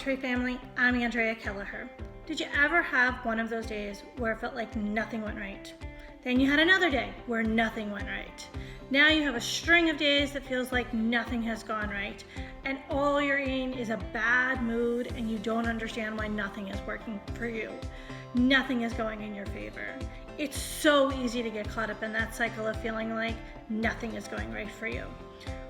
Lifetree family, I'm Andrea Kelliher. Did you ever have one of those days where it felt like nothing went right? Then you had another day where nothing went right. Now you have a string of days that feels like nothing has gone right, and all you're in is a bad mood and you don't understand why nothing is working for you. Nothing is going in your favor. It's so easy to get caught up in that cycle of feeling like nothing is going right for you.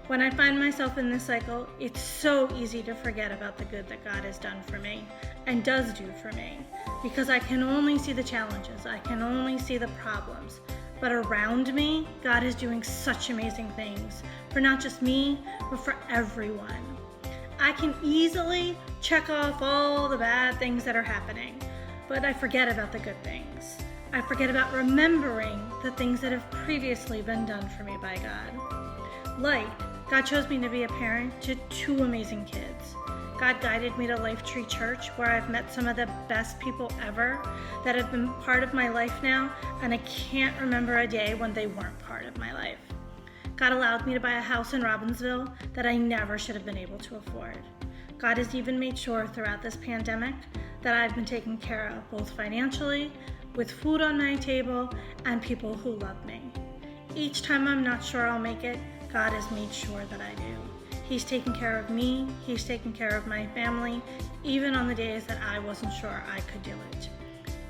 When I find myself in this cycle, it's so easy to forget about the good that God has done for me and does do for me, because I can only see the challenges, I can only see the problems. But around me, God is doing such amazing things for not just me, but for everyone. I can easily check off all the bad things that are happening, but I forget about the good things. I forget about remembering the things that have previously been done for me by God. God chose me to be a parent to two amazing kids. God guided me to Lifetree Church, where I've met some of the best people ever that have been part of my life now, and I can't remember a day when they weren't part of my life. God allowed me to buy a house in Robbinsville that I never should have been able to afford. God has even made sure throughout this pandemic that I've been taken care of, both financially, with food on my table, and people who love me. Each time I'm not sure I'll make it, God has made sure that I do. He's taken care of me, He's taken care of my family, even on the days that I wasn't sure I could do it.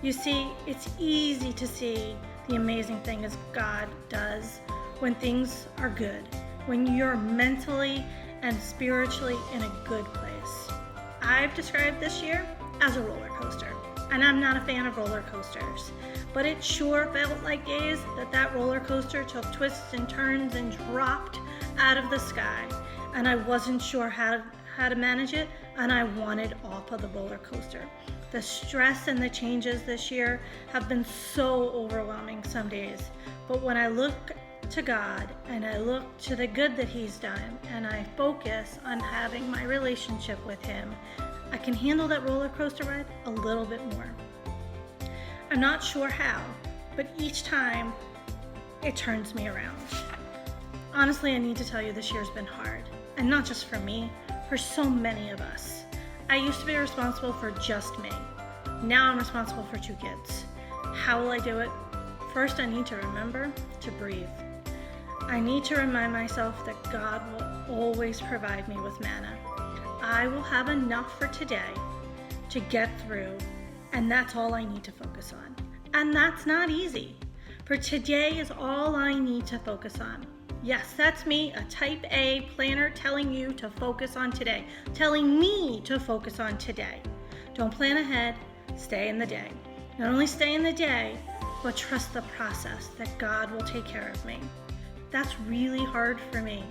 You see, it's easy to see the amazing things God does when things are good, when you're mentally and spiritually in a good place. I've described this year as a roller coaster, and I'm not a fan of roller coasters, but it sure felt like days that roller coaster took twists and turns and dropped out of the sky, and I wasn't sure how to manage it, and I wanted off of the roller coaster. The stress and the changes this year have been so overwhelming some days, but when I look to God and I look to the good that He's done and I focus on having my relationship with Him, I can handle that roller coaster ride a little bit more. I'm not sure how, but each time it turns me around. Honestly, I need to tell you this year's been hard, and not just for me, for so many of us. I used to be responsible for just me. Now I'm responsible for two kids. How will I do it? First, I need to remember to breathe. I need to remind myself that God will always provide me with manna. I will have enough for today to get through, and that's all I need to focus on. And that's not easy, for today is all I need to focus on. Yes, that's me, a type A planner telling you to focus on today, telling me to focus on today. Don't plan ahead, stay in the day. Not only stay in the day, but trust the process that God will take care of me. That's really hard for me,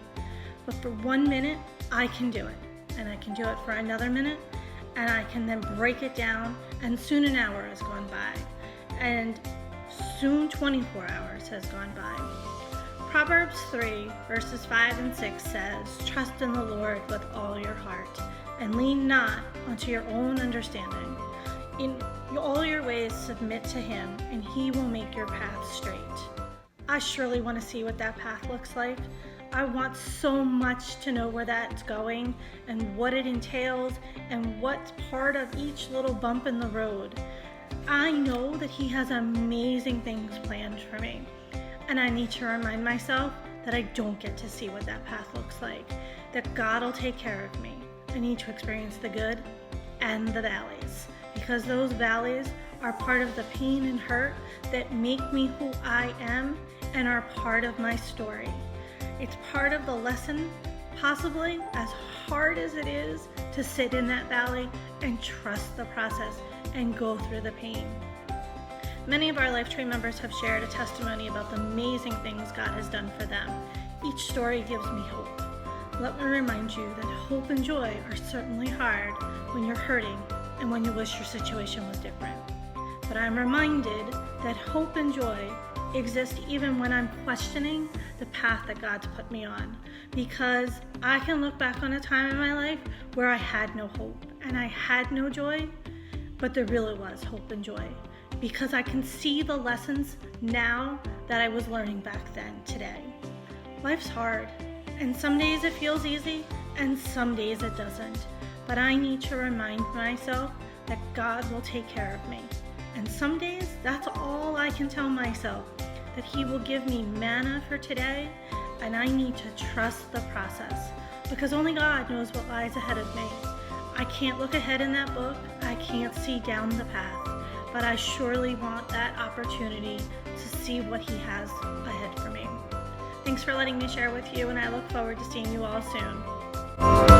but for 1 minute, I can do it. And I can do it for another minute, and I can then break it down, and soon an hour has gone by, and soon 24 hours has gone by. Proverbs 3 verses 5 and 6 says, "Trust in the Lord with all your heart, and lean not unto your own understanding. In all your ways submit to Him, and He will make your path straight." I surely want to see what that path looks like. I want so much to know where that's going and what it entails and what's part of each little bump in the road. I know that He has amazing things planned for me, and I need to remind myself that I don't get to see what that path looks like, that God will take care of me. I need to experience the good and the valleys, because those valleys are part of the pain and hurt that make me who I am and are part of my story. It's part of the lesson, possibly as hard as it is to sit in that valley and trust the process and go through the pain. Many of our Lifetree members have shared a testimony about the amazing things God has done for them. Each story gives me hope. Let me remind you that hope and joy are certainly hard when you're hurting and when you wish your situation was different. But I'm reminded that hope and joy exist even when I'm questioning the path that God's put me on, because I can look back on a time in my life where I had no hope and I had no joy, but there really was hope and joy, because I can see the lessons now that I was learning back then today. Life's hard, and some days it feels easy and some days it doesn't, but I need to remind myself that God will take care of me. And some days, that's all I can tell myself, that He will give me manna for today, and I need to trust the process, because only God knows what lies ahead of me. I can't look ahead in that book, I can't see down the path, but I surely want that opportunity to see what He has ahead for me. Thanks for letting me share with you, and I look forward to seeing you all soon.